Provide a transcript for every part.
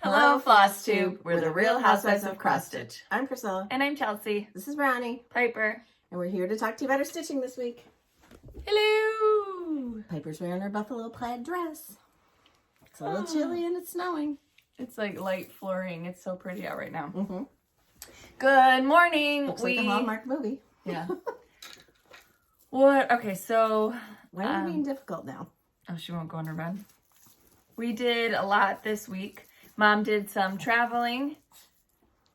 Hello, Flosstube. We're the Real Housewives of Cross Stitch. I'm Priscilla. And I'm Chelsea. This is Brownie. Piper. And we're here to talk to you about our stitching this week. Hello. Piper's wearing her buffalo plaid dress. It's a little chilly and it's snowing. It's like light flooring. It's so pretty out right now. Mm-hmm. Good morning. Looks like a Hallmark movie. Yeah. What? Okay, so... Why are you being difficult now? Oh, she won't go in her bed. We did a lot this week. Mom did some traveling.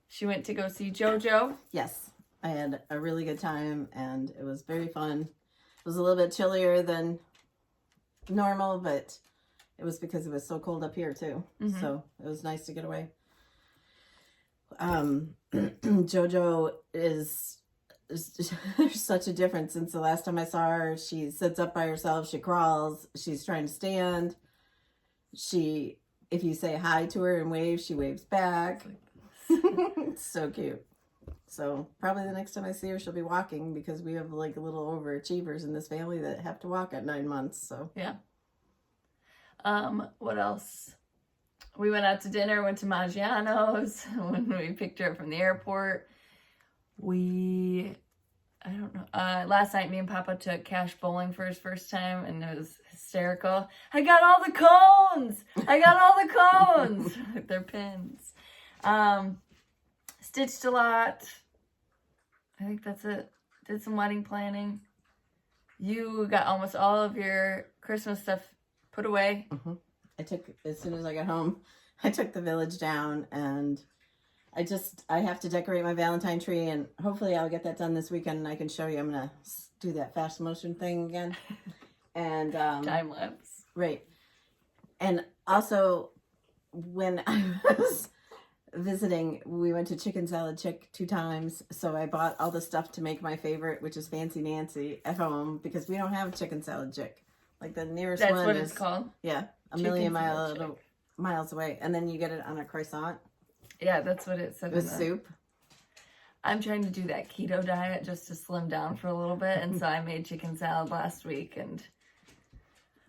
She went to go see JoJo. Yes. I had a really good time and it was very fun. It was a little bit chillier than normal, but it was because it was so cold up here too. Mm-hmm. So it was nice to get away. JoJo is there's such a difference since the last time I saw her. She sits up by herself. She crawls. She's trying to stand. If you say hi to her and wave, she waves back. It's so cute. So probably the next time I see her, she'll be walking because we have like little overachievers in this family that have to walk at 9 months. So yeah. What else? We went out to dinner, went to Maggiano's when we picked her up from the airport. I don't know. Last night, me and Papa took Cash bowling for his first time, and it was hysterical. I got all the cones! I got all the cones! They're pins. Stitched a lot. I think that's it. Did some wedding planning. You got almost all of your Christmas stuff put away. Mm-hmm. As soon as I got home, I took the village down, and I have to decorate my Valentine tree, and hopefully I'll get that done this weekend and I can show you. I'm going to do that fast motion thing again. And time lapse. Right. And also, when I was visiting, we went to Chicken Salad Chick 2 times. So I bought all the stuff to make my favorite, which is Fancy Nancy, at home because we don't have Chicken Salad Chick. Like the nearest one is... That's what it's called? Yeah. A million miles away. And then you get it on a croissant. Yeah, that's what it said. With soup. I'm trying to do that keto diet just to slim down for a little bit. And so I made chicken salad last week. And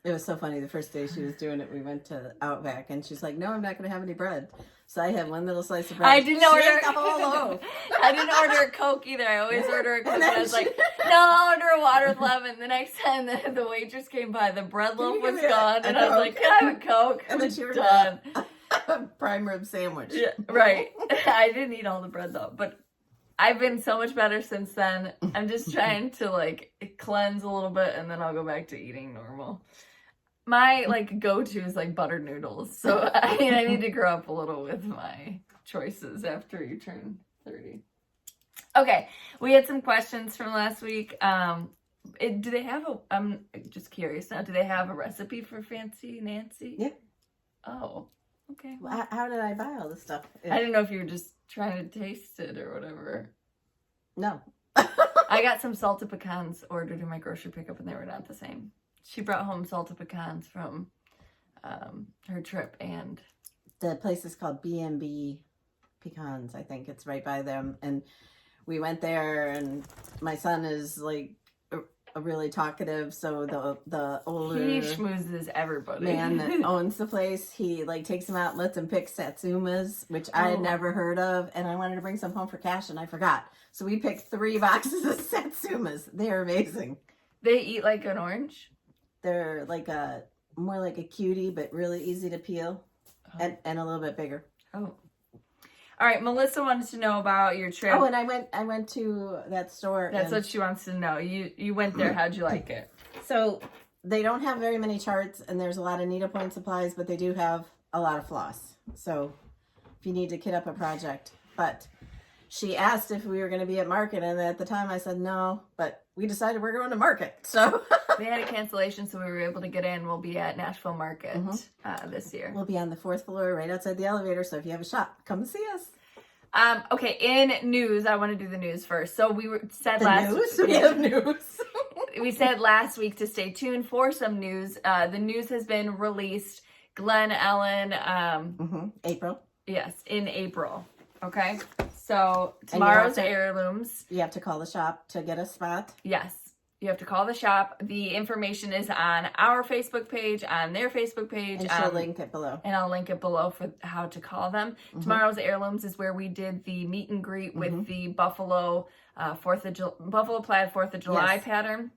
it was so funny. The first day she was doing it, we went to Outback. And she's like, no, I'm not going to have any bread. So I had one little slice of bread. I didn't order the whole loaf. I didn't order a Coke either. I always order a Coke. And I was like, no, I'll order a water with lemon. The next time the waitress came by, the bread loaf was gone. And I was like, can I have a Coke? And then she was done. Prime rib sandwich. Yeah, right. I didn't eat all the bread though, but I've been so much better since then. I'm just trying to like cleanse a little bit and then I'll go back to eating normal. My like go-to is like buttered noodles. So I need to grow up a little with my choices after you turn 30. Okay, we had some questions from last week. Do they have I'm just curious now, do they have a recipe for Fancy Nancy? Yeah. Oh. Okay. Well, how did I buy all this stuff? I didn't know if you were just trying to taste it or whatever. No. I got some salted pecans ordered in my grocery pickup and they were not the same. She brought home salted pecans from her trip and... The place is called B&B Pecans, I think. It's right by them. And we went there and my son is like a really talkative, so the older he schmoozes everybody man that owns the place, he like takes him out and lets him pick satsumas, which I had never heard of, and I wanted to bring some home for Cash and I forgot, so we picked 3 boxes of satsumas. They're amazing. They eat like an orange. They're like more like a cutie, but really easy to peel. And a little bit bigger. All right, Melissa wanted to know about your trip. Oh, and I went to that store. That's what she wants to know. You went there. How'd you like it? So they don't have very many charts, and there's a lot of needlepoint supplies, but they do have a lot of floss. So if you need to kit up a project. But she asked if we were going to be at Market, and at the time I said no, but we decided we're going to Market. So they had a cancellation, so we were able to get in. We'll be at Nashville Market this year. We'll be on the 4th floor right outside the elevator, so if you have a shop, come see us. Okay, in news, I want to do the news first. So we said We have news. We said last week to stay tuned for some news. The news has been released. Glen, Ellyn. April. Yes, in April. Okay. So tomorrow's Heirlooms. You have to call the shop to get a spot. Yes. You have to call the shop. The information is on our Facebook page, on their Facebook page. And she'll link it below. And I'll link it below for how to call them. Mm-hmm. Tomorrow's Heirlooms is where we did the meet and greet with the Buffalo Buffalo plaid 4th of July pattern.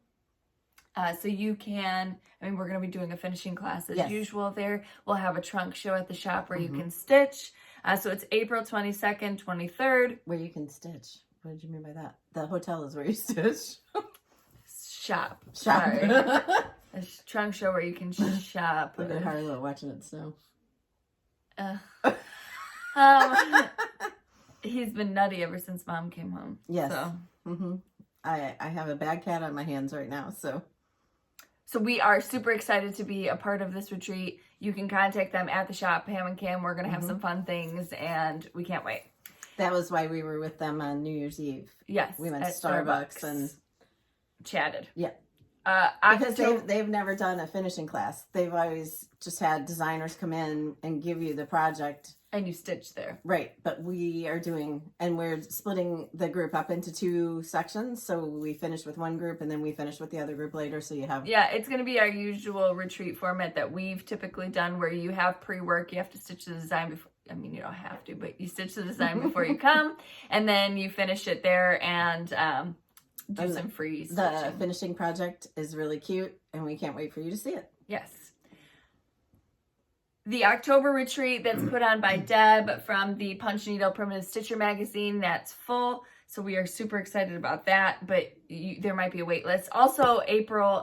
So you can, we're going to be doing a finishing class as usual there. We'll have a trunk show at the shop where you can stitch. So it's April 22nd, 23rd. Where you can stitch. What did you mean by that? The hotel is where you stitch. Shop. Sorry. A trunk show where you can shop. Look at Harlow watching it snow. He's been nutty ever since Mom came home. Yes. So. I have a bad cat on my hands right now, so we are super excited to be a part of this retreat. You can contact them at the shop, Pam and Kim. We're going to have some fun things, and we can't wait. That was why we were with them on New Year's Eve. Yes. We went to Starbucks and chatted. Yeah. Because they've never done a finishing class. They've always just had designers come in and give you the project. And you stitch there. Right. But we're splitting the group up into 2 sections. So we finish with one group and then we finish with the other group later. So you have... Yeah, it's going to be our usual retreat format that we've typically done where you have pre-work. You have to stitch the design before... you don't have to, but you stitch the design before you come. And then you finish it there and... do some free stitching. The finishing project is really cute, and we can't wait for you to see it. Yes. The October retreat that's put on by Deb from the Punch Needle Primitive Stitcher magazine, that's full. So we are super excited about that, but there might be a wait list. Also, April,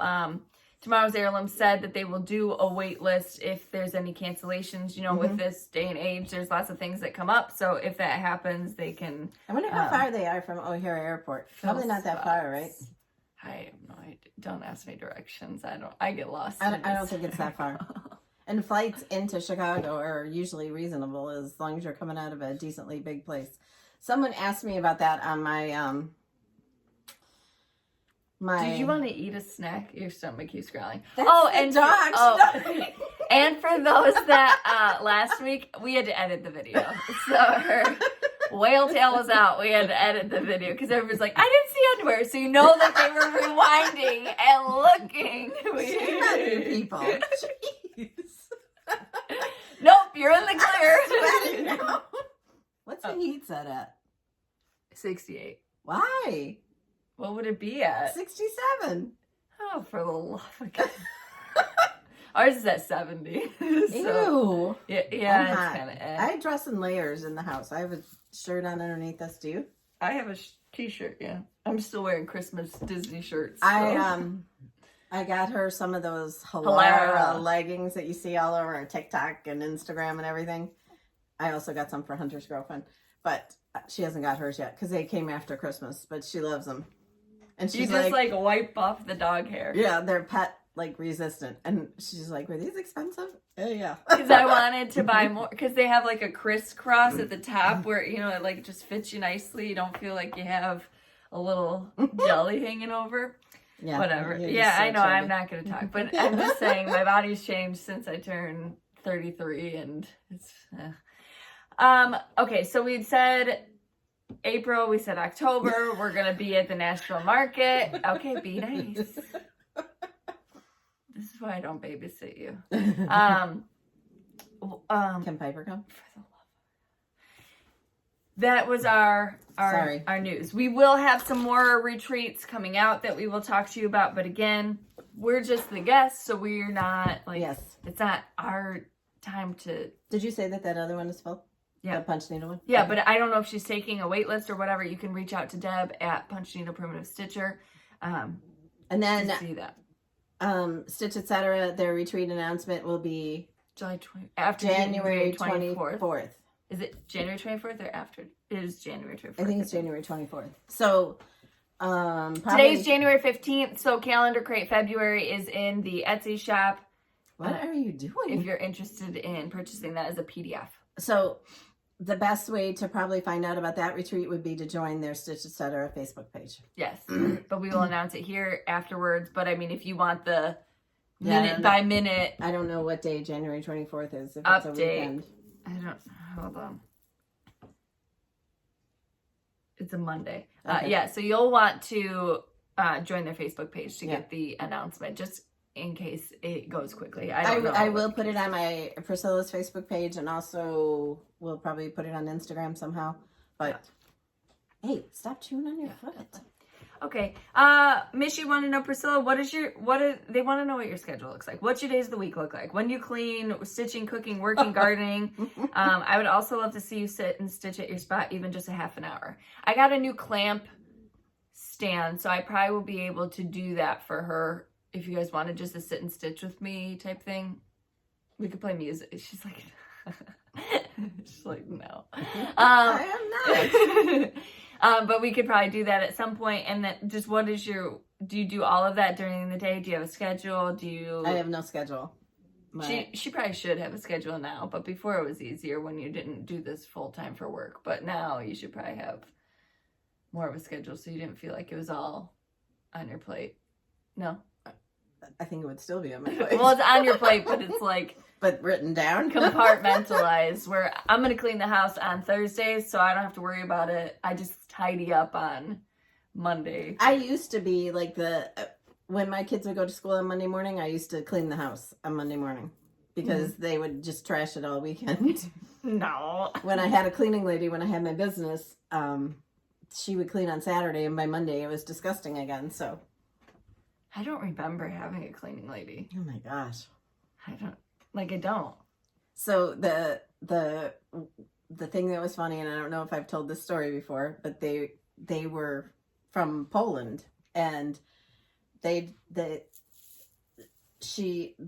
Tomorrow's Heirloom said that they will do a wait list if there's any cancellations. With this day and age, there's lots of things that come up. So if that happens, they can... I wonder how far they are from O'Hare Airport. Probably not that far, right? I have no idea. Don't ask me directions. I get lost. I don't think it's that far. And flights into Chicago are usually reasonable as long as you're coming out of a decently big place. Someone asked me about that on my... Did you want to eat a snack? Your stomach keeps growling. And dogs. And for those that last week we had to edit the video, so her whale tail was out. We had to edit the video because everyone's like, "I didn't see underwear," so you know that they were rewinding and looking. People. Jeez. Nope, you're in the clear. What's the heat set at? 68. Why? What would it be at? 67. Oh, for the love of God. Ours is at 70. Ew. Yeah, it's kind of I dress in layers in the house. I have a shirt on underneath this. Do you? I have a t-shirt, yeah. I'm still wearing Christmas Disney shirts. So. I got her some of those Hilara leggings that you see all over TikTok and Instagram and everything. I also got some for Hunter's girlfriend, but she hasn't got hers yet because they came after Christmas, but she loves them. And she's you just like wipe off the dog hair. Yeah, they're pet resistant. And she's like, were these expensive? Yeah. Because I wanted to buy more because they have like a crisscross at the top where, it just fits you nicely. You don't feel like you have a little jelly hanging over. Yeah. Whatever. Yeah, so I know. I'm not going to talk, but I'm just saying my body's changed since I turned 33 and it's... Okay, so we'd said April, we said October, we're going to be at the Nashville Market. Okay, be nice. This is why I don't babysit you. Can Piper come? That was our news. We will have some more retreats coming out that we will talk to you about, but again, we're just the guests, so we're not it's not our time to... Did you say that other one is full? Yeah. The Punch Needle one? Yeah, but I don't know if she's taking a wait list or whatever. You can reach out to Deb at Punch Needle Primitive Stitcher. And then to see that. Stitch Etc. Their retreat announcement will be January 24th. Is it January 24th or after? It is January 24th. I think it's January 24th. So today's January 15th. So Calendar Crate February is in the Etsy shop. What are you doing? If you're interested in purchasing that as a PDF. So the best way to probably find out about that retreat would be to join their Stitch Etc. Facebook page. Yes, but we will announce it here afterwards. But I mean, if you want the minute by minute, I don't know what day January 24th is. If update. It's a weekend. I don't. Hold on. It's a Monday. Okay. Yeah, so you'll want to join their Facebook page to get the announcement, just in case it goes quickly. I will put it on my Priscilla's Facebook page, and also we'll probably put it on Instagram somehow. But hey, stop chewing on your foot. Okay. Mishy want to know, Priscilla, they want to know what your schedule looks like. What's your days of the week look like? When do you clean, stitching, cooking, working, gardening? I would also love to see you sit and stitch at your spot, even just a half an hour. I got a new clamp stand, so I probably will be able to do that for her. If you guys wanted just to sit and stitch with me type thing, we could play music. She's like, no. I am not. But we could probably do that at some point. And then just do you do all of that during the day? Do you have a schedule? I have no schedule. She probably should have a schedule now, but before it was easier when you didn't do this full time for work. But now you should probably have more of a schedule so you didn't feel like it was all on your plate. No? I think it would still be on my plate. Well, it's on your plate, but it's like... But written down? Compartmentalized, where I'm going to clean the house on Thursdays, so I don't have to worry about it. I just tidy up on Monday. I used to be like when my kids would go to school on Monday morning, I used to clean the house on Monday morning. Because they would just trash it all weekend. No. When I had a cleaning lady, when I had my business, she would clean on Saturday, and by Monday it was disgusting again, so... I don't remember having a cleaning lady. Oh my gosh. I don't. So the thing that was funny, and I don't know if I've told this story before, but they were from Poland, and the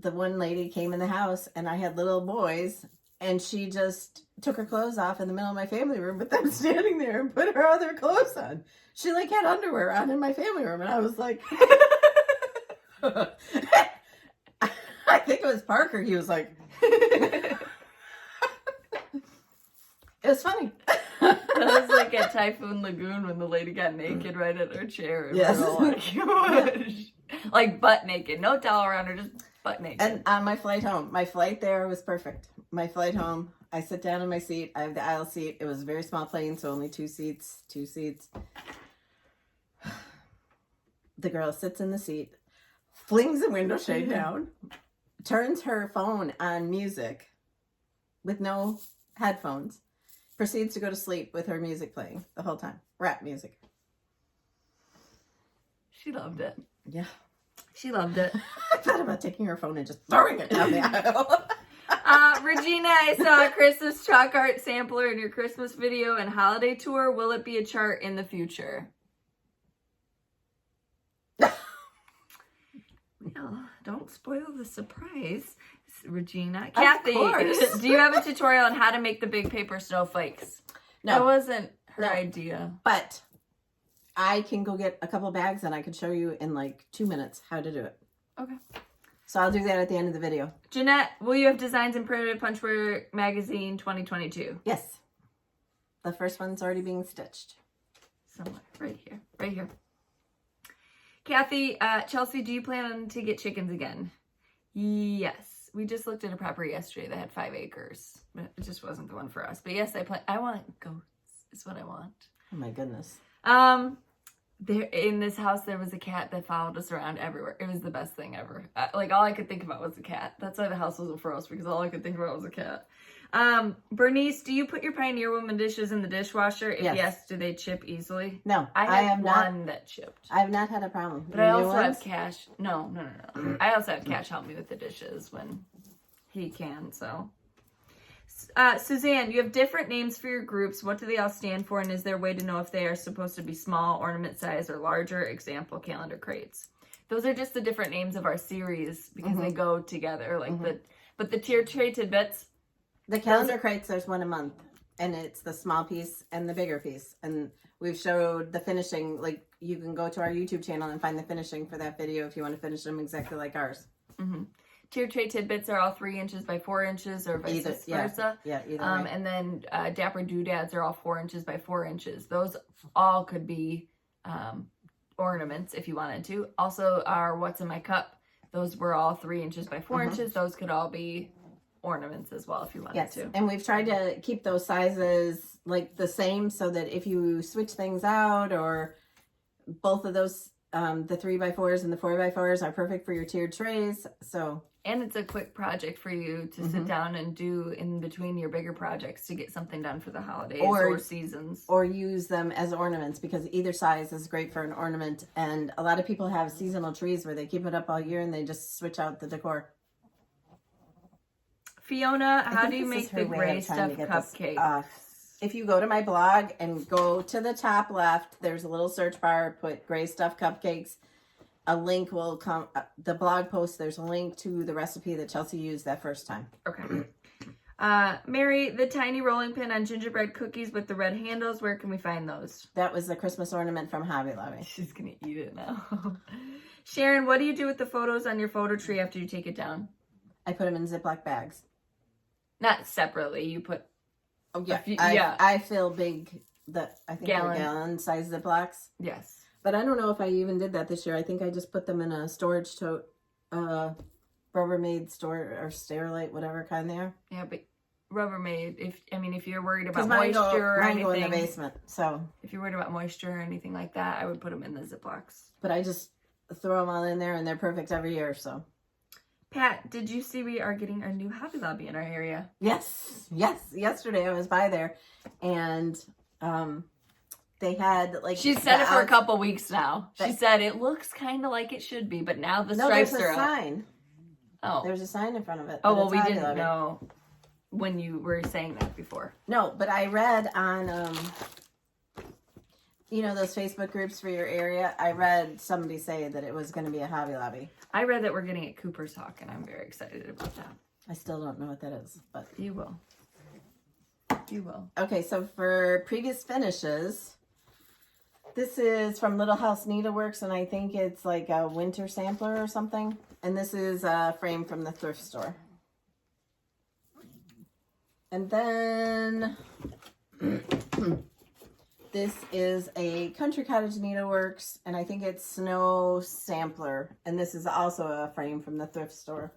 one lady came in the house, and I had little boys, and she just took her clothes off in the middle of my family room, but them standing there and put her other clothes on. She like had underwear on in my family room, and I was like... I think it was Parker. He was like, it was funny. That was like at Typhoon Lagoon when the lady got naked right at her chair. And yes. Like butt naked. No towel around her, just butt naked. And on my flight home, my flight there was perfect. My flight home, I sit down in my seat. I have the aisle seat. It was a very small plane, so only two seats. The girl sits in the seat, flings the window shade down, turns her phone on music with no headphones, proceeds to go to sleep with her music playing the whole time. Rap music. She loved it. Yeah. She loved it. I thought about taking her phone and just throwing it down the aisle. Regina, I saw a Christmas chalk art sampler in your Christmas video and holiday tour. Will it be a chart in the future? Well, don't spoil the surprise, Regina. Kathy, do you have a tutorial on how to make the big paper snowflakes? No. That wasn't her idea. But I can go get a couple bags and I can show you in like 2 minutes how to do it. Okay. So I'll do that at the end of the video. Jeanette, will you have designs in Printed Punchwear Magazine 2022? Yes. The first one's already being stitched. Somewhere. Right here. Kathy, Chelsea, do you plan to get chickens again? Yes. We just looked at a property yesterday that had 5 acres. But it just wasn't the one for us. But yes, I want goats. Is what I want. Oh my goodness. There in this house there was a cat that followed us around everywhere. It was the best thing ever. Like all I could think about was a cat. That's why the house wasn't for us, because all I could think about was a cat. Bernice, do you put your Pioneer Woman dishes in the dishwasher? If yes, do they chip easily? No, I have one that chipped. I've not had a problem. But I also have Cash. No. I also have Cash help me with the dishes when he can. So, Suzanne, you have different names for your groups. What do they all stand for? And is there a way to know if they are supposed to be small, ornament size, or larger? Example, calendar crates. Those are just the different names of our series because they go together. Like but the tier tray tidbits. The calendar crates, there's one a month, and it's the small piece and the bigger piece. And we've showed the finishing, like you can go to our YouTube channel and find the finishing for that video if you want to finish them exactly like ours. Tier tray tidbits are all 3 inches by 4 inches or vice versa. Yeah, either way. And then Dapper Doodads are all 4 inches by 4 inches. Those all could be ornaments if you wanted to. Also, our What's in My Cup, those were all 3 inches by 4 inches. Those could all be ornaments as well if you wanted to. And we've tried to keep those sizes like the same so that if you switch things out or both of those The 3x4s and the 4x4s are perfect for your tiered trays. So, and it's a quick project for you to sit down and do in between your bigger projects to get something done for the holidays or seasons. Or use them as ornaments, because either size is great for an ornament. And a lot of people have seasonal trees where they keep it up all year and they just switch out the decor. Fiona, how do you make the gray stuff cupcakes? If you go to my blog and go to the top left, there's a little search bar, put gray stuff cupcakes. A link will come, the blog post, there's a link to the recipe that Chelsea used that first time. Okay. Mary, the tiny rolling pin on gingerbread cookies with the red handles, where can we find those? That was the Christmas ornament from Hobby Lobby. She's going to eat it now. Sharon, what do you do with the photos on your photo tree after you take it down? I put them in Ziploc bags. Not separately, you put... Oh, yeah. I fill big, I think they're gallon size Ziplocs. Yes. But I don't know if I even did that this year. I think I just put them in a storage tote, Rubbermaid store or Sterilite, whatever kind they are. Yeah, but Rubbermaid, if you're worried about moisture or anything. Mine go in the basement, so. If you're worried about moisture or anything like that, I would put them in the Ziplocs. But I just throw them all in there and they're perfect every year, so. Pat, did you see we are getting a new Hobby Lobby in our area? Yes. Yesterday I was by there, and they had like. She's said it for a couple weeks now. She said it looks kind of like it should be, but now the stripes are up. There's a sign. Oh, there's a sign in front of it. Oh well, we didn't know when you were saying that before. No, but I read on those Facebook groups for your area. I read somebody say that it was going to be a Hobby Lobby. I read that we're getting at Cooper's Hawk, and I'm very excited about that. I still don't know what that is, but you will. You will. Okay, so for previous finishes, this is from Little House Needleworks, and I think it's like a winter sampler or something. And this is a frame from the thrift store. And then this is a Country Cottage Needleworks, and I think it's Snow Sampler. And this is also a frame from the thrift store.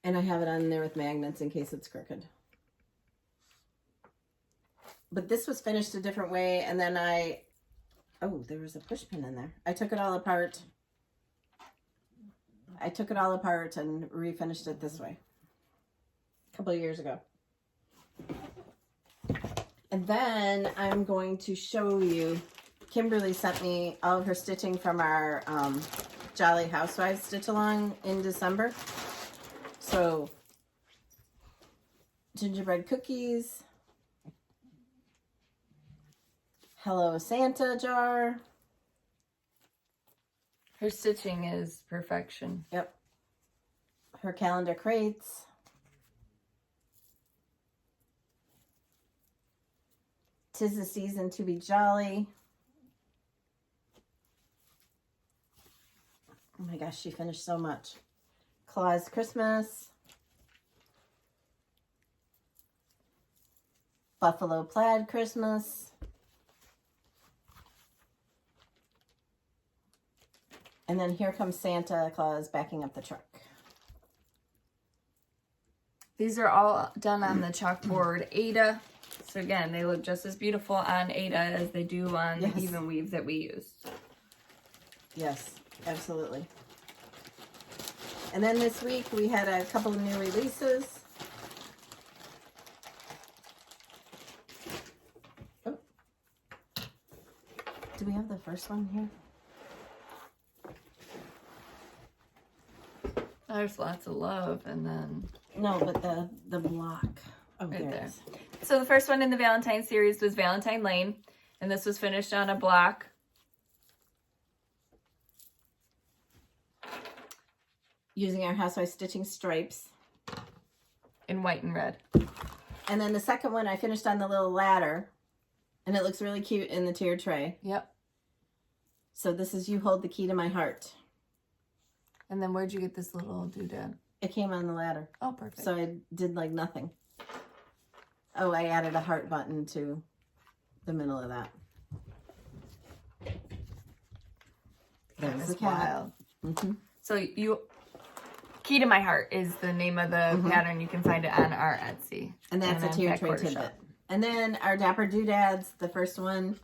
And I have it on there with magnets in case it's crooked. But this was finished a different way, and then there was a push pin in there. I took it all apart. And refinished it this way. A couple of years ago. And then I'm going to show you, Kimberly sent me all of her stitching from our Jolly Housewives stitch along in December. So, gingerbread cookies, Hello Santa jar. Her stitching is perfection. Yep. Her calendar crates. Tis the season to be jolly. Oh my gosh, she finished so much. Claus Christmas. Buffalo Plaid Christmas. And then here comes Santa Claus backing up the truck. These are all done on the chalkboard Ada. So again, they look just as beautiful on Ada as they do on the even weave that we use. Yes, absolutely. And then this week we had a couple of new releases. Oh. Do we have the first one here? There's lots of love, and then... No, but the block. Oh, right there. It is. So the first one in the Valentine series was Valentine Lane, and this was finished on a block. Using our Housewife stitching stripes. In white and red. And then the second one I finished on the little ladder, and it looks really cute in the tiered tray. Yep. So this is You Hold the Key to My Heart. And then where'd you get this little doodad? It came on the ladder. Oh, perfect. So I did like nothing. Oh, I added a heart button to the middle of that. There's the cat. Mm-hmm. So Key to My Heart is the name of the pattern. You can find it on our Etsy. And that's a tiered tray tidbit. And then our Dapper Doodads, the first one.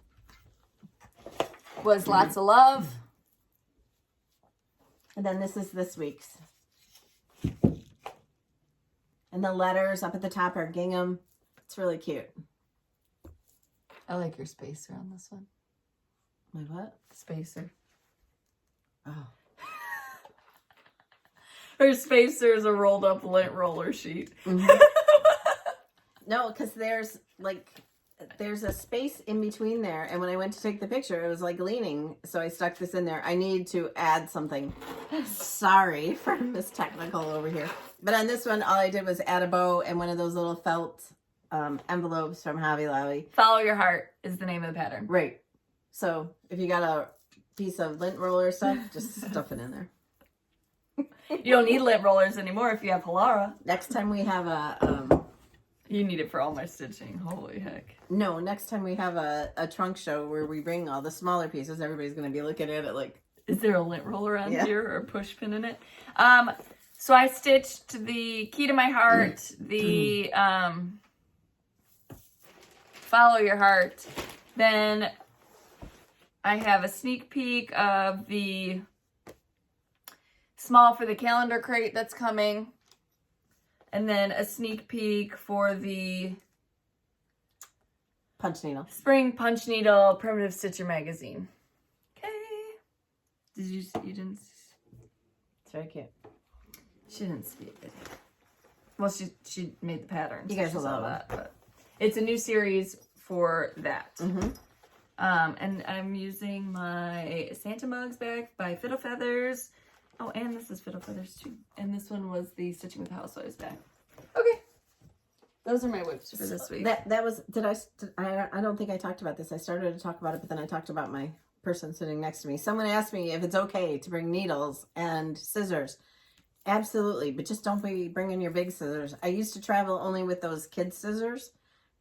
was lots of love. And then this is this week's. And the letters up at the top are gingham. It's really cute. I like your spacer on this one. My what? Spacer. Oh. Her spacer is a rolled up lint roller sheet. Mm-hmm. No, because there's a space in between there. And when I went to take the picture, it was like leaning. So I stuck this in there. I need to add something. Sorry for Miss Technical over here. But on this one, all I did was add a bow and one of those little felt envelopes from Hobby Lobby. Follow Your Heart is the name of the pattern. Right. So if you got a piece of lint roller stuff, just stuff it in there. You don't need lint rollers anymore if you have Halara. Next time we have a... You need it for all my stitching. Holy heck. No, next time we have a trunk show where we bring all the smaller pieces, everybody's going to be looking at it like... Is there a lint roller on here or a push pin in it? So I stitched the Key to My Heart, the Follow Your Heart. Then I have a sneak peek of the small for the calendar crate that's coming. And then a sneak peek for the punch needle. Spring Punch Needle Primitive Stitcher magazine. Okay. You didn't? It's very cute. She didn't see it. Well, she made the pattern. You guys will saw love that. But it's a new series for that. Mm-hmm. And I'm using my Santa Mugs bag by Fiddle Feathers. Oh, and this is Fiddle Feathers too. And this one was the Stitching with Housewives bag. Okay. Those are my whips for this week. That was, I don't think I talked about this. I started to talk about it, but then I talked about my person sitting next to me. Someone asked me if it's okay to bring needles and scissors. Absolutely, but just don't be bringing your big scissors. I used to travel only with those kid scissors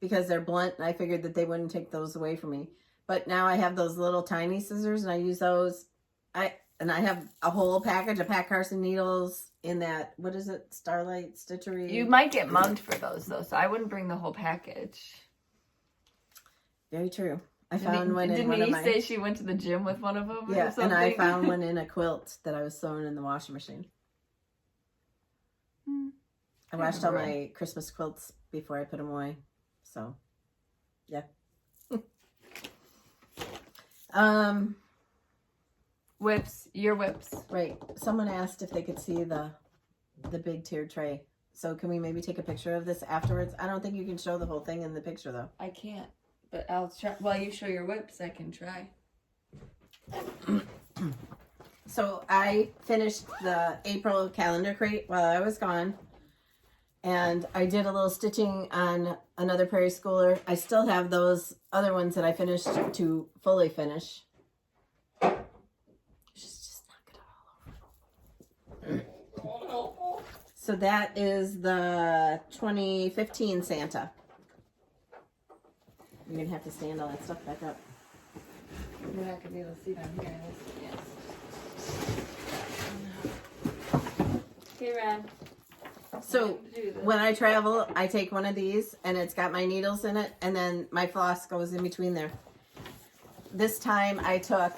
because they're blunt, and I figured that they wouldn't take those away from me. But now I have those little tiny scissors, and I use those. I have a whole package of Pat Carson needles in that, what is it, Starlight Stitchery? You might get mugged for those, though, so I wouldn't bring the whole package. Very true. I found one in one of my... Didn't he say she went to the gym with one of them or something? And I found one in a quilt that I was sewing in the washing machine. I washed all my Christmas quilts before I put them away. So, yeah. Whips, your whips. Right. Someone asked if they could see the big tiered tray. So can we maybe take a picture of this afterwards? I don't think you can show the whole thing in the picture though. I can't, but I'll try. While you show your whips, I can try. So I finished the April calendar crate while I was gone. And I did a little stitching on another Prairie Schooler. I still have those other ones that I finished to fully finish. Just knock it all over. So that is the 2015 Santa. You're going to have to stand all that stuff back up. You're not going to be able to see down here. Hey, Ren. So when I travel, I take one of these and it's got my needles in it, and then my floss goes in between there. This time I took,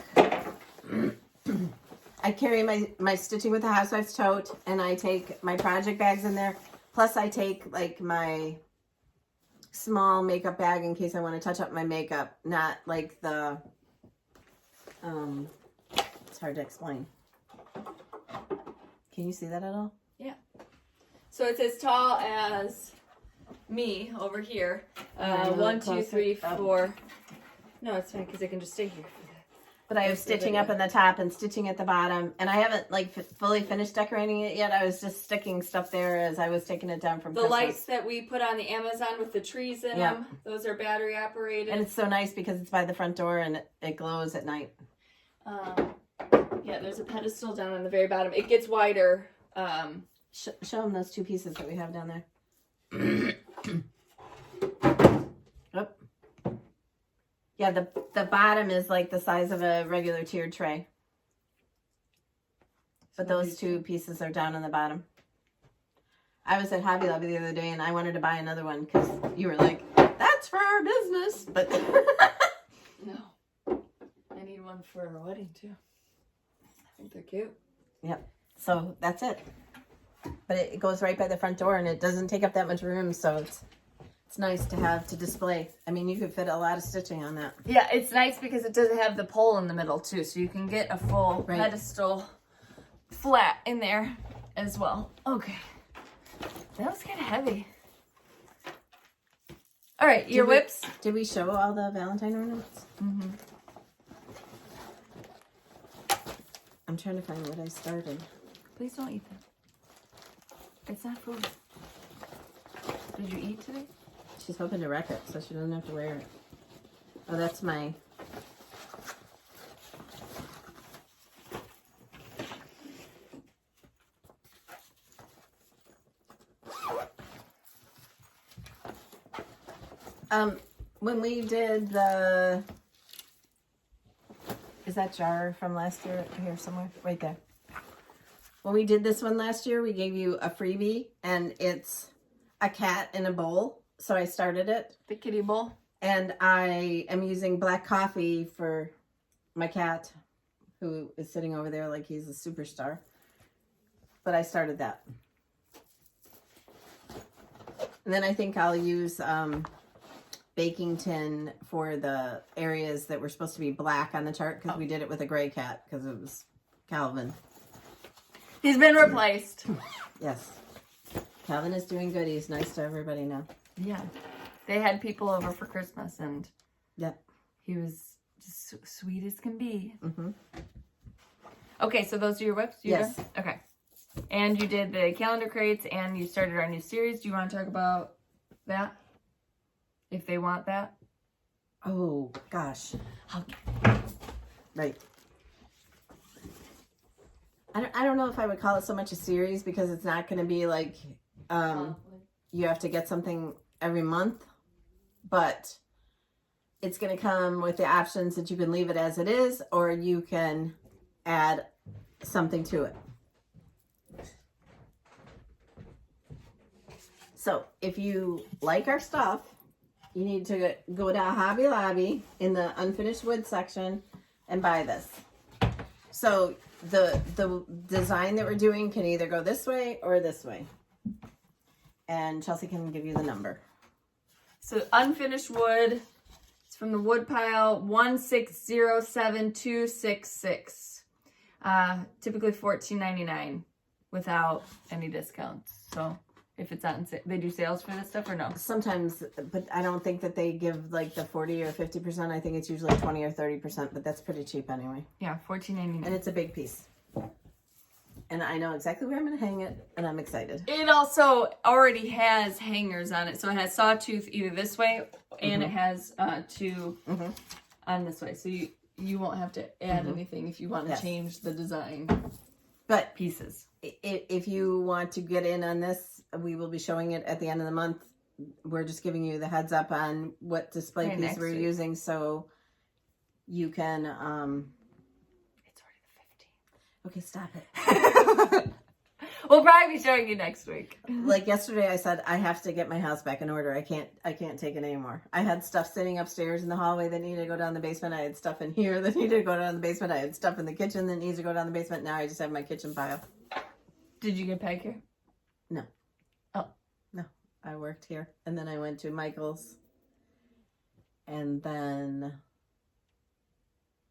I carry my Stitching with the Housewives tote, and I take my project bags in there. Plus I take like my small makeup bag in case I want to touch up my makeup, not like the, it's hard to explain. Can you see that at all? Yeah. So it's as tall as me over here. 1, 2, 3, 4. No, it's fine because I can just stay here. But I have stitching up in the top and stitching at the bottom, and I haven't like fully finished decorating it yet. I was just sticking stuff there as I was taking it down from the Christmas. lights that we put on the Amazon with the trees in them. Those are battery operated, and it's so nice because it's by the front door and it glows at night. Yeah, there's a pedestal down on the very bottom. It gets wider. Show them those two pieces that we have down there. Oh. Yeah, the bottom is like the size of a regular tiered tray. But those two pieces are down on the bottom. I was at Hobby Lobby the other day and I wanted to buy another one because you were like, that's for our business. But no. I need one for our wedding too. I think they're cute. Yep. So that's it. But it goes right by the front door, and it doesn't take up that much room, so it's nice to have to display. I mean, you could fit a lot of stitching on that. Yeah, it's nice because it doesn't have the pole in the middle too, so you can get a full pedestal flat in there as well. Okay. That was kind of heavy. All right, your whips. Did we show all the Valentine ornaments? Mm-hmm. I'm trying to find what I started. Please don't eat them. It's not food. Did you eat today? She's hoping to wreck it so she doesn't have to wear it. Oh, that's my... When we did the... Is that jar from last year here somewhere? Right there. When we did this one last year, we gave you a freebie, and it's a cat in a bowl. So I started it. The kitty bowl. And I am using black coffee for my cat, who is sitting over there like he's a superstar. But I started that. And then I think I'll use baking tin for the areas that were supposed to be black on the chart, because we did it with a gray cat because it was Calvin. He's been replaced. Yes. Calvin is doing good. He's nice to everybody now. Yeah. They had people over for Christmas, and he was just so sweet as can be. Mm-hmm. Okay, so those are your whips? Yes. Done? Okay. And you did the calendar crates, and you started our new series. Do you want to talk about that? If they want that? Oh, gosh. Right. I don't know if I would call it so much a series, because it's not going to be like you have to get something every month, but it's going to come with the options that you can leave it as it is, or you can add something to it. So if you like our stuff, you need to go to Hobby Lobby in the unfinished wood section and buy this. So the design that we're doing can either go this way or this way. And Chelsea can give you the number. So unfinished wood, it's from the wood pile 1607266. Typically $14.99 without any discounts. So if it's on sale, they do sales for this stuff or no? Sometimes, but I don't think that they give like the 40 or 50%. I think it's usually 20 or 30%, but that's pretty cheap anyway. Yeah, $14.99. And it's a big piece. And I know exactly where I'm going to hang it, and I'm excited. It also already has hangers on it. So it has sawtooth either this way, and it has two on this way. So you won't have to add anything if you want to change the design pieces. If you want to get in on this, we will be showing it at the end of the month. We're just giving you the heads up on what display piece we're using, so you can... It's already the 15th. Okay, stop it. We'll probably be showing you next week. Like yesterday, I said I have to get my house back in order. I can't take it anymore. I had stuff sitting upstairs in the hallway that needed to go down the basement. I had stuff in here that needed to go down the basement. I had stuff in the kitchen that needs to go down the basement. Now I just have my kitchen pile. Did you get pedicure? No. Oh. No. I worked here. And then I went to Michael's. And then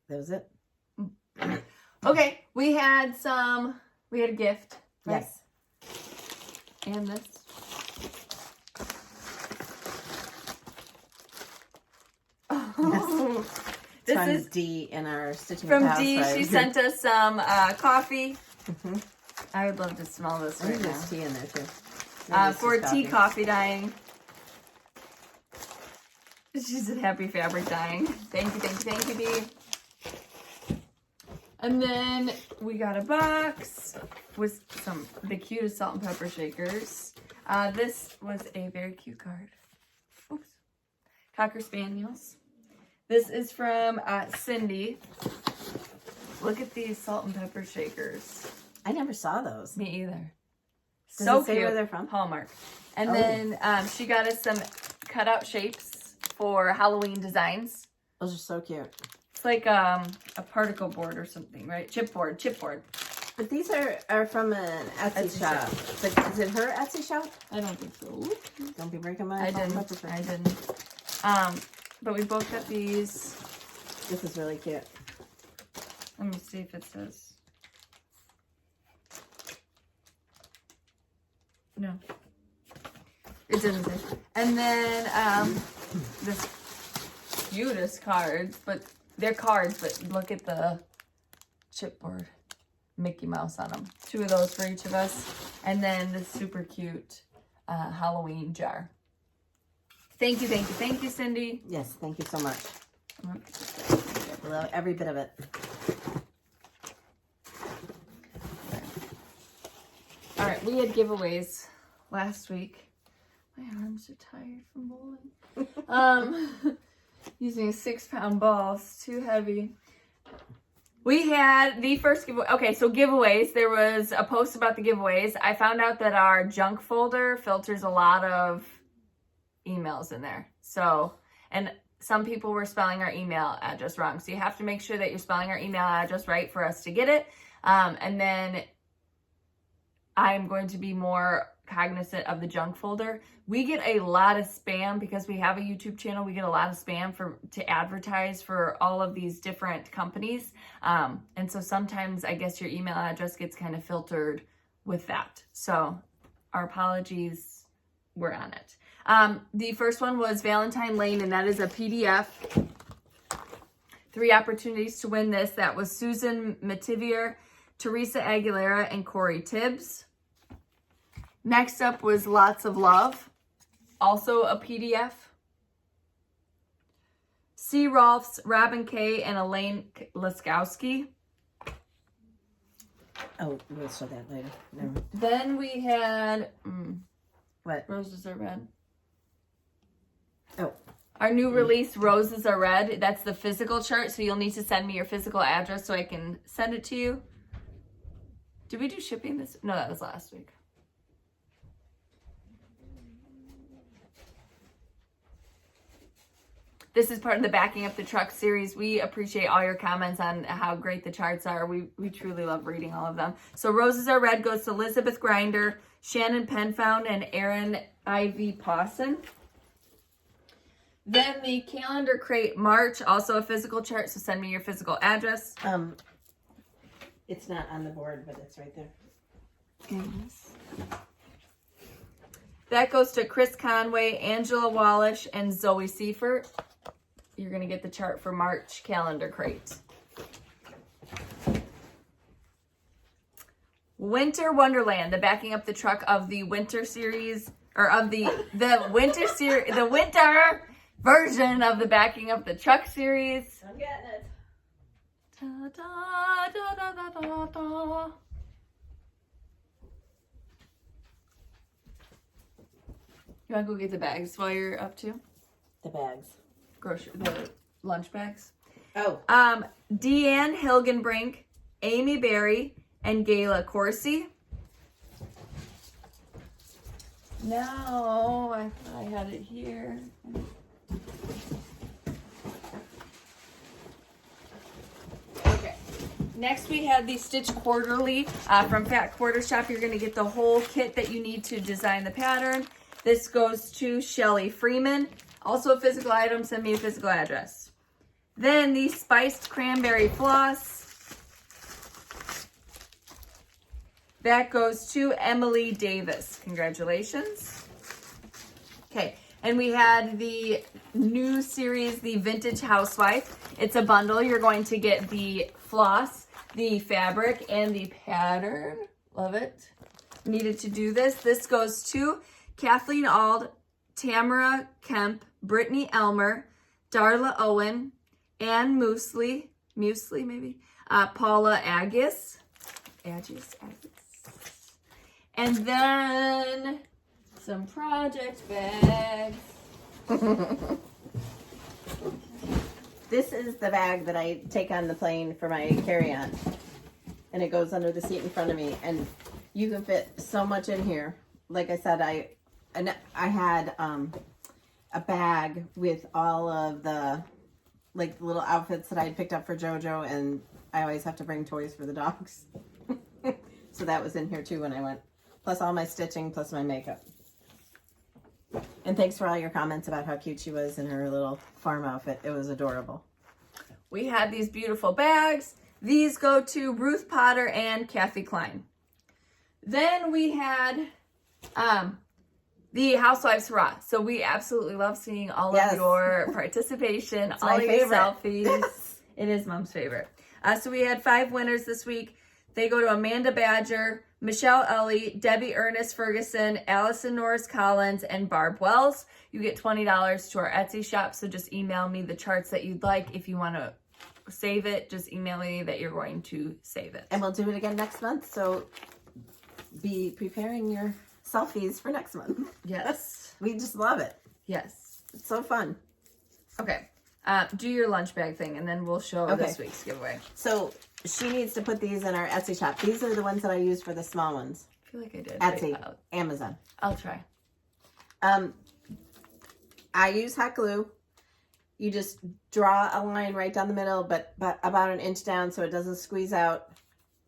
that was it. Okay. We had a gift. Right? Yes. And this. Yes. This is D in our stitching from with D. Housewives. She sent us some coffee. I would love to smell this right now. There's tea in there too. For tea coffee dyeing. She said happy fabric dyeing. Thank you, D. And then we got a box with the cutest salt and pepper shakers. This was a very cute card. Oops. Cocker Spaniels. This is from Cindy. Look at these salt and pepper shakers. I never saw those. Me either. Does So it say cute. where they're from? Hallmark. And then she got us some cutout shapes for Halloween designs. Those are so cute. It's like a particle board or something, right? Chipboard. But these are from an Etsy shop. But is it her Etsy shop? I don't think so. Don't be breaking my I phone. didn't. But we both got these. This is really cute. Let me see if it says. No. It doesn't say. And then this cutest cards, but they're cards, but look at the chipboard. Mickey Mouse on them. 2 of those for each of us. And then this super cute Halloween jar. Thank you, Cindy. Yes, thank you so much. I love every bit of it. All right, we had giveaways last week. My arms are tired from bowling. Using a 6-pound ball, it's too heavy. We had the first giveaway. Okay, so giveaways. There was a post about the giveaways. I found out that our junk folder filters a lot of emails in there. So, and some people were spelling our email address wrong. So you have to make sure that you're spelling our email address right for us to get it. And then I'm going to be more cognizant of the junk folder. We get a lot of spam because we have a YouTube channel. We get a lot of spam to advertise for all of these different companies. And so sometimes I guess your email address gets kind of filtered with that. So our apologies, we're on it. The first one was Valentine Lane, and that is a PDF. 3 opportunities to win this. That was Susan Mativier, Teresa Aguilera, and Corey Tibbs. Next up was Lots of Love, also a PDF. C. Rolfs, Robin K., and Elaine Laskowski. Oh, we'll show that later. No. Then we had... What? Roses Are Red. Oh. Our new release, Roses Are Red. That's the physical chart, so you'll need to send me your physical address so I can send it to you. Did we do shipping this? No, that was last week. This is part of the Backing Up the Truck series. We appreciate all your comments on how great the charts are. We truly love reading all of them. So Roses Are Red goes to Elizabeth Grinder, Shannon Penfound, and Erin Ivy Pawson. Then the Calendar Crate March, also a physical chart, so send me your physical address. It's not on the board, but it's right there. Yes. That goes to Chris Conway, Angela Wallish, and Zoe Seifert. You're going to get the chart for March Calendar Crate. Winter Wonderland, the Backing Up the Truck of the winter series, or of the winter series, the winter version of the Backing Up the Truck series. I'm getting it. Da, da, da, da, da, da, da. You want to go get the bags while you're up too? The bags. The lunch bags. Oh. Deanne Hilgenbrink, Amy Berry, and Gayla Corsi. No, I thought I had it here. Okay. Next we have the Stitch Quarterly from Fat Quarter Shop. You're going to get the whole kit that you need to design the pattern. This goes to Shelly Freeman. Also a physical item, send me a physical address. Then the Spiced Cranberry Floss. That goes to Emily Davis. Congratulations. Okay, and we had the new series, the Vintage Housewife. It's a bundle. You're going to get the floss, the fabric, and the pattern. Love it. Needed to do this. This goes to Kathleen Ald, Tamara Kemp, Brittany Elmer, Darla Owen, Ann Moosley, maybe, Paula Agis, and then some project bags. This is the bag that I take on the plane for my carry-on, and it goes under the seat in front of me, and you can fit so much in here. Like I said, I had a bag with all of the like the little outfits that I had picked up for JoJo, and I always have to bring toys for the dogs. So that was in here too when I went. Plus all my stitching, plus my makeup. And thanks for all your comments about how cute she was in her little farm outfit. It was adorable. We had these beautiful bags. These go to Ruth Potter and Kathy Klein. Then we had the Housewives Hurrah. So we absolutely love seeing all of your participation, all of your selfies. Yes. It is Mom's favorite. So we had 5 winners this week. They go to Amanda Badger, Michelle Ellyn, Debbie Ernest Ferguson, Allison Norris Collins, and Barb Wells. You get $20 to our Etsy shop. So just email me the charts that you'd like. If you want to save it, just email me that you're going to save it. And we'll do it again next month. So be preparing your selfies for next month. Yes. We just love it. Yes. It's so fun. Okay. Do your lunch bag thing, and then we'll show this week's giveaway. So she needs to put these in our Etsy shop. These are the ones that I used for the small ones. I feel like I did. Etsy, Amazon. I'll try. I use hot glue. You just draw a line right down the middle, but about an inch down so it doesn't squeeze out,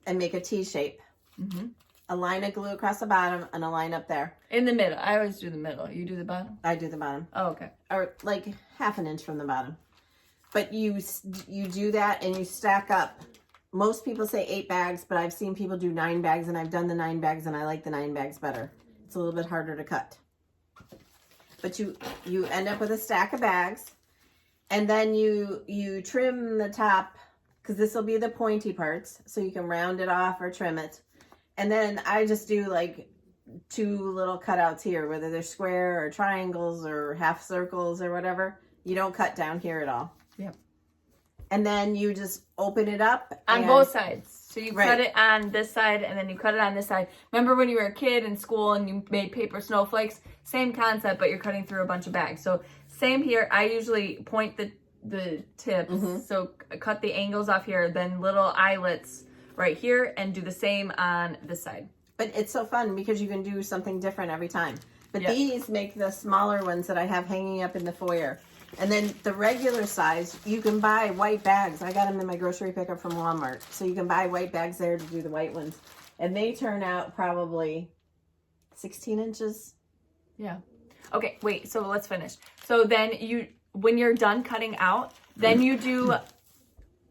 and make a T shape. Mm-hmm. A line of glue across the bottom and a line up there. In the middle. I always do the middle. You do the bottom? I do the bottom. Oh, okay. Or like half an inch from the bottom. But you do that and you stack up. Most people say 8 bags, but I've seen people do 9 bags, and I've done the 9 bags, and I like the 9 bags better. It's a little bit harder to cut. But you end up with a stack of bags, and then you trim the top, because this will be the pointy parts, so you can round it off or trim it. And then I just do like 2 little cutouts here, whether they're square or triangles or half circles or whatever. You don't cut down here at all. Yep. And then you just open it up. On both sides. So you cut it on this side, and then you cut it on this side. Remember when you were a kid in school and you made paper snowflakes? Same concept, but you're cutting through a bunch of bags. So same here. I usually point the tips. Mm-hmm. So cut the angles off here, then little eyelets right here, and do the same on this side. But it's so fun because you can do something different every time. But these make the smaller ones that I have hanging up in the foyer. And then the regular size, you can buy white bags. I got them in my grocery pickup from Walmart. So you can buy white bags there to do the white ones. And they turn out probably 16 inches. Yeah. Okay, wait, so let's finish. So then when you're done cutting out, then you do,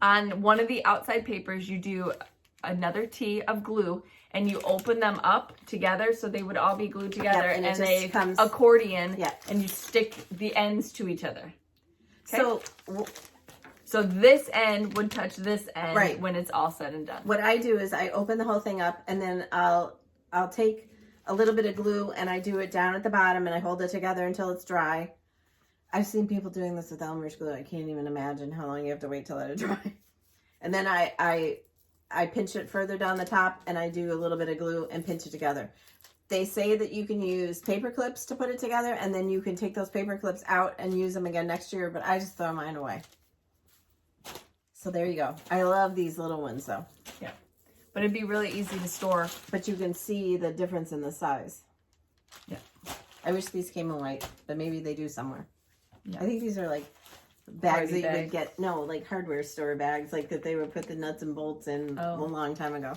on one of the outside papers, you do another T of glue, and you open them up together so they would all be glued together, and they accordion, and you stick the ends to each other. Okay? So this end would touch this end when it's all said and done. What I do is I open the whole thing up, and then I'll take a little bit of glue and I do it down at the bottom, and I hold it together until it's dry. I've seen people doing this with Elmer's glue. I can't even imagine how long you have to wait to let it dry. And then I pinch it further down the top, and I do a little bit of glue and pinch it together. They say that you can use paper clips to put it together, and then you can take those paper clips out and use them again next year, but I just throw mine away. So there you go. I love these little ones though. Yeah. But it'd be really easy to store. But you can see the difference in the size. Yeah. I wish these came in white, but maybe they do somewhere. Yeah. I think these are like bags that you would get, like hardware store bags, like that they would put the nuts and bolts in a long time ago.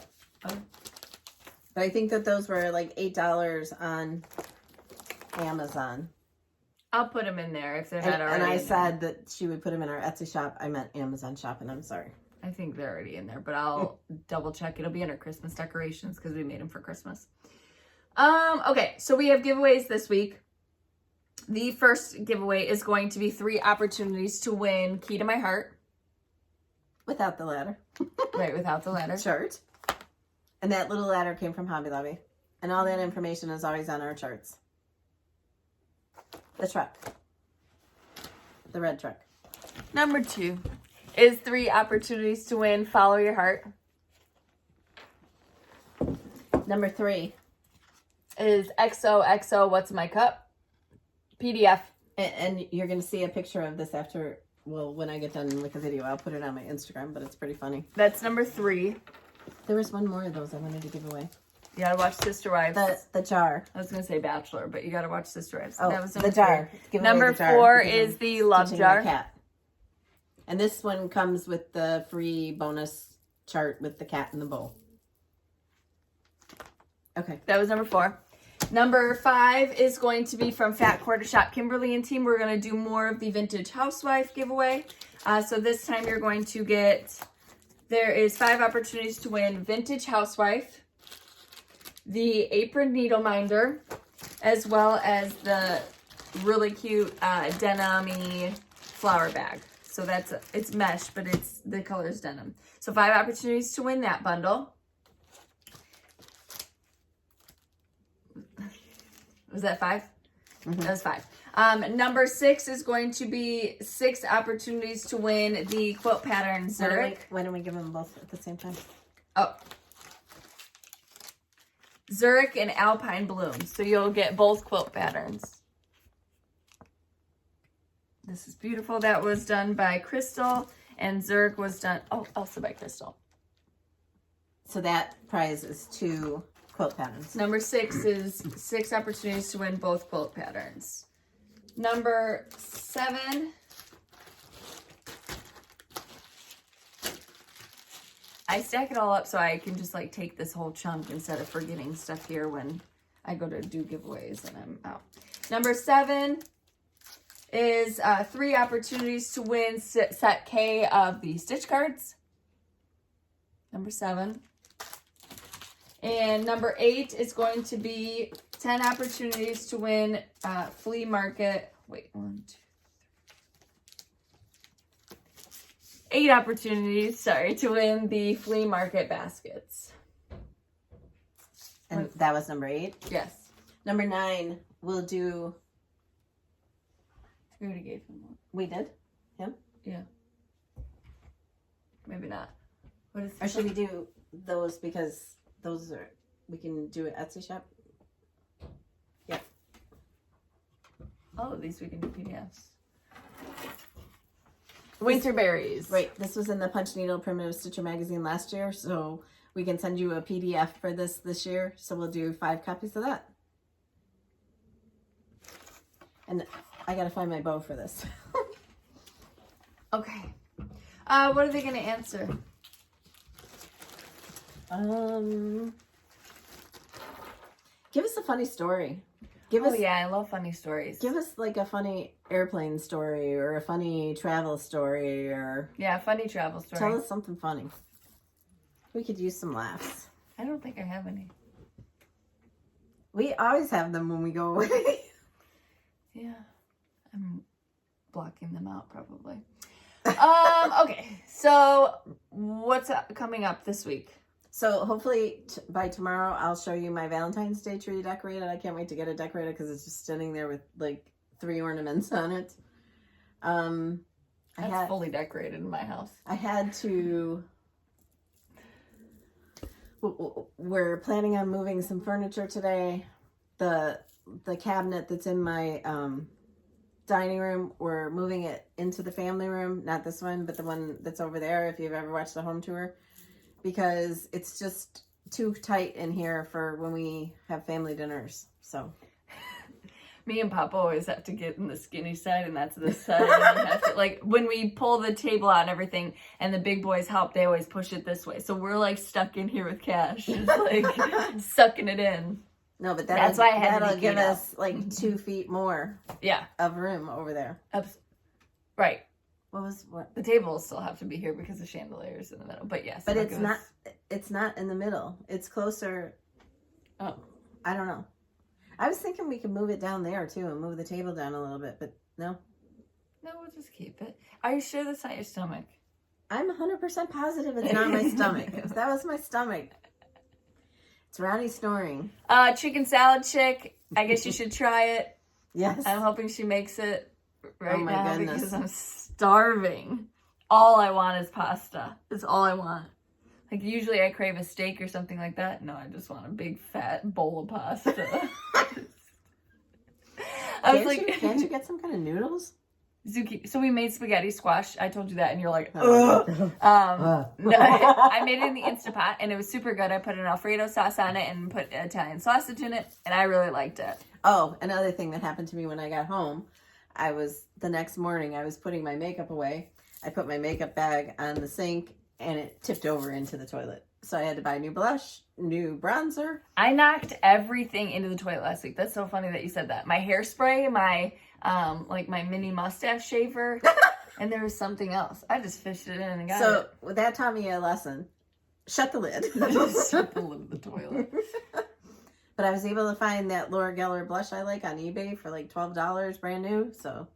Oh. But I think that those were like $8 on Amazon. I'll put them in there if they're not already. And I said that she would put them in our Etsy shop. I meant Amazon shop, and I'm sorry. I think they're already in there, but I'll double check. It'll be in our Christmas decorations because we made them for Christmas. Okay, so we have giveaways this week. The first giveaway is going to be 3 opportunities to win Key to My Heart. Without the ladder. Right, without the ladder. Chart. And that little ladder came from Hobby Lobby. And all that information is always on our charts. The truck. The red truck. Number 2 is 3 opportunities to win Follow Your Heart. Number 3 is XOXO What's My Cup PDF. And you're going to see a picture of this after, when I get done with the video. I'll put it on my Instagram, but it's pretty funny. That's number 3. There was one more of those I wanted to give away. You gotta watch Sister Wives. The jar. I was gonna say Bachelor, but you gotta watch Sister Wives. Oh, that was the jar. Number 4 is the Love Jar. Cat. And this one comes with the free bonus chart with the cat and the bowl. Okay. That was number 4. Number 5 is going to be from Fat Quarter Shop Kimberly and team. We're going to do more of the Vintage Housewife giveaway. So this time you're going to get, there is 5 opportunities to win Vintage Housewife, the Apron Needle Minder, as well as the really cute denim-y flower bag. So it's mesh, but the color is denim. So 5 opportunities to win that bundle. Was that 5? Mm-hmm. That was 5. Number 6 is going to be 6 opportunities to win the quilt pattern Zurich. Why don't we give them both at the same time? Oh. Zurich and Alpine Blooms. So you'll get both quilt patterns. This is beautiful. That was done by Crystal, and Zurich was done, also by Crystal. So that prize is 2 quilt patterns. Number 6 is 6 opportunities to win both quilt patterns. Number 7. I stack it all up so I can just like take this whole chunk instead of forgetting stuff here when I go to do giveaways and I'm out. Number 7 is 3 opportunities to win set K of the stitch cards. Number 7. And number 8 is going to be 10 opportunities to win flea market. Wait, 1, 2, 3. 8 opportunities, to win the flea market baskets. And that was number 8? Yes. Number 9, we'll do... We already gave him one. We did? Him? Yeah. Maybe not. What is or should we do those because... Those are, we can do an Etsy shop. Yeah. All of these we can do PDFs. Winter berries. Right. This was in the Punch Needle Primitive Stitcher magazine last year, so we can send you a PDF for this year. So we'll do 5 copies of that. And I gotta find my bow for this. Okay. What are they gonna answer? Give us a funny story. Give us, yeah, I love funny stories. Give us like a funny airplane story or a funny travel story or... Yeah, funny travel story. Tell us something funny. We could use some laughs. I don't think I have any. We always have them when we go away. Yeah. I'm blocking them out probably. Okay. So what's coming up this week? So hopefully by tomorrow, I'll show you my Valentine's Day tree decorated. I can't wait to get it decorated because it's just sitting there with like 3 ornaments on it. That's fully decorated in my house. I had to... We're planning on moving some furniture today. The cabinet that's in my dining room, we're moving it into the family room. Not this one, but the one that's over there, if you've ever watched the home tour. Because it's just too tight in here for when we have family dinners. So me and Papa always have to get in the skinny side, and that's this side. And we have to, like, when we pull the table out and everything, and the big boys help, they always push it this way. So we're like stuck in here with Cash, just like sucking it in. No, but that's why I had that'll to give us like 2 feet more. Yeah, of room over there. Right. What? The table will still have to be here because the chandelier's in the middle. But yes. But it's not in the middle. It's closer. Oh. I don't know. I was thinking we could move it down there too and move the table down a little bit, but no. No, we'll just keep it. Are you sure that's not your stomach? I'm 100% positive it's not my stomach. If that was my stomach. It's Ronnie snoring. Chicken salad chick. I guess you should try it. Yes. I'm hoping she makes it right now goodness. because I'm starving. All I want is pasta. That's all I want. Like usually I crave a steak or something like that. No, I just want a big fat bowl of pasta. Can't you get some kind of noodles? Zucchini. So we made spaghetti squash. I told you that, and you're like, ugh. No, I made it in the Instapot, and it was super good. I put an Alfredo sauce on it and put Italian sausage in it, and I really liked it. Oh, another thing that happened to me when I got home, the next morning I was putting my makeup away, I put my makeup bag on the sink and it tipped over into the toilet. So I had to buy new blush, new bronzer. I knocked everything into the toilet last week. That's so funny that you said that. My hairspray, my like my mini mustache shaver, and there was something else. I just fished it in and got it. So that taught me a lesson. Shut the lid. Shut the lid of the toilet. But I was able to find that Laura Geller blush I like on eBay for like $12 brand new. So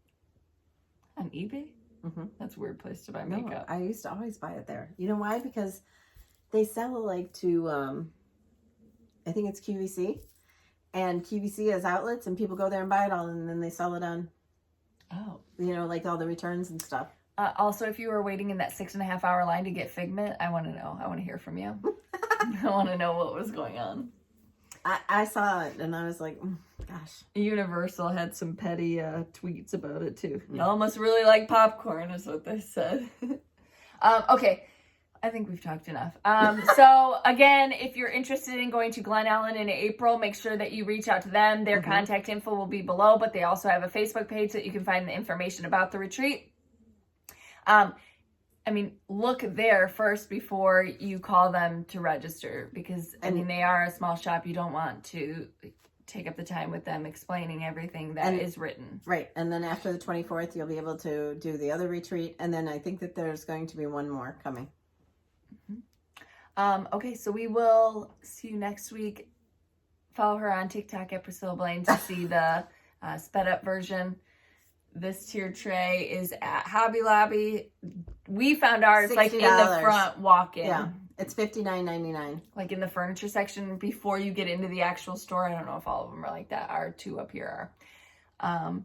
on eBay? Mm-hmm. That's a weird place to buy makeup. I used to always buy it there. You know why? Because they sell like to, I think it's QVC. And QVC has outlets and people go there and buy it all and then they sell it on, you know, like all the returns and stuff. Also, if you were waiting in that 6.5 hour line to get Figment, I want to know. I want to hear from you. I want to know what was going on. I saw it and I was like, gosh. Universal had some petty tweets about it too. Y'all must really like popcorn is what they said. Okay. I think we've talked enough. So again, if you're interested in going to Glen, Ellyn in April, make sure that you reach out to them. Their contact info will be below, but they also have a Facebook page that you can find the information about the retreat. I mean, look there first before you call them to register because, I mean, they are a small shop. You don't want to take up the time with them explaining everything that is written. Right. And then after the 24th, you'll be able to do the other retreat. And then I think that there's going to be one more coming. Okay, so we will see you next week. Follow her on TikTok at Priscilla Blaine to see the sped up version. This tier tray is at Hobby Lobby. We found ours like in the front walk-in. Yeah, it's $59.99. Like in the furniture section before you get into the actual store. I don't know if all of them are like that. Our two up here are.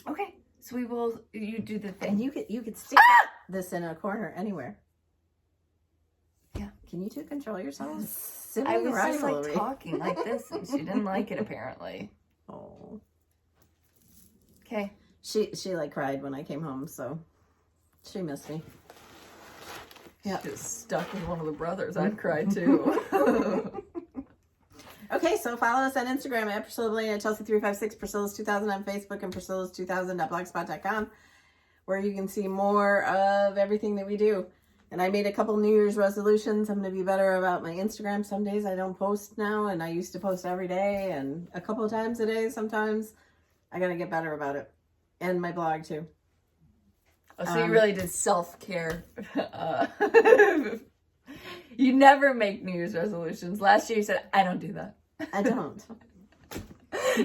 Okay, so you do the thing. And you could stick this in a corner anywhere. Yeah. Can you two control yourselves? I was just like talking like this and she didn't like it apparently. Oh. Okay. She like cried when I came home, so she missed me. Yeah. Just stuck with one of the brothers. I'd cry too. Okay, so follow us on Instagram at Priscilla Blaine, at Chelsea356, Priscilla's2000 on Facebook, and Priscilla's2000.blogspot.com, where you can see more of everything that we do. And I made a couple New Year's resolutions. I'm going to be better about my Instagram. Some days I don't post now, and I used to post every day and a couple of times a day sometimes. I got to get better about it. And my blog, too. Oh, so you really did self-care. You never make New Year's resolutions. Last year you said, I don't do that. I don't.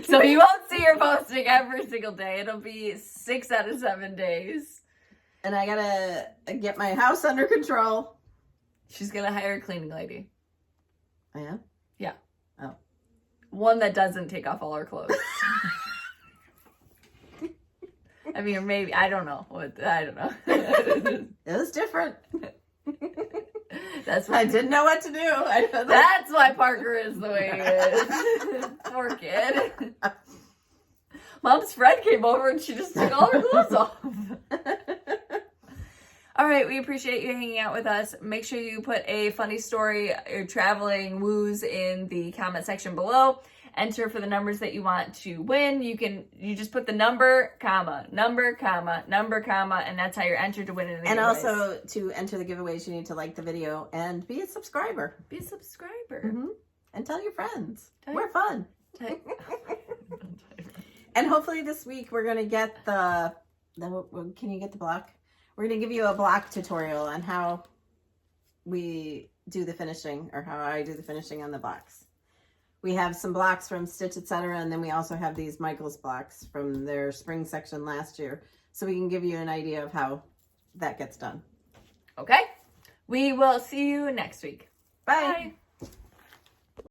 So you won't see her posting every single day. It'll be 6 out of 7 days. And I gotta get my house under control. She's gonna hire a cleaning lady. I am? Yeah. Oh. One that doesn't take off all her clothes. I mean, or maybe, I don't know. I don't know. It was different. That's why I didn't know what to do. That's why Parker is the way he is. Poor kid. Mom's friend came over and she just took all her clothes off. All right, we appreciate you hanging out with us. Make sure you put a funny story or traveling woos in the comment section below. Enter for the numbers that you want to win. You just put the number, comma, and that's how you're entered to win in the giveaways. And also to enter the giveaways, you need to like the video and be a subscriber. Be a subscriber. Mm-hmm. And tell your friends. We're fun. Can And hopefully this week we're going to get can you get the block? We're going to give you a block tutorial on how we do the finishing, or how I do the finishing on the blocks. We have some blocks from Stitch Etc. And then we also have these Michaels blocks from their spring section last year. So we can give you an idea of how that gets done. Okay. We will see you next week. Bye. Bye.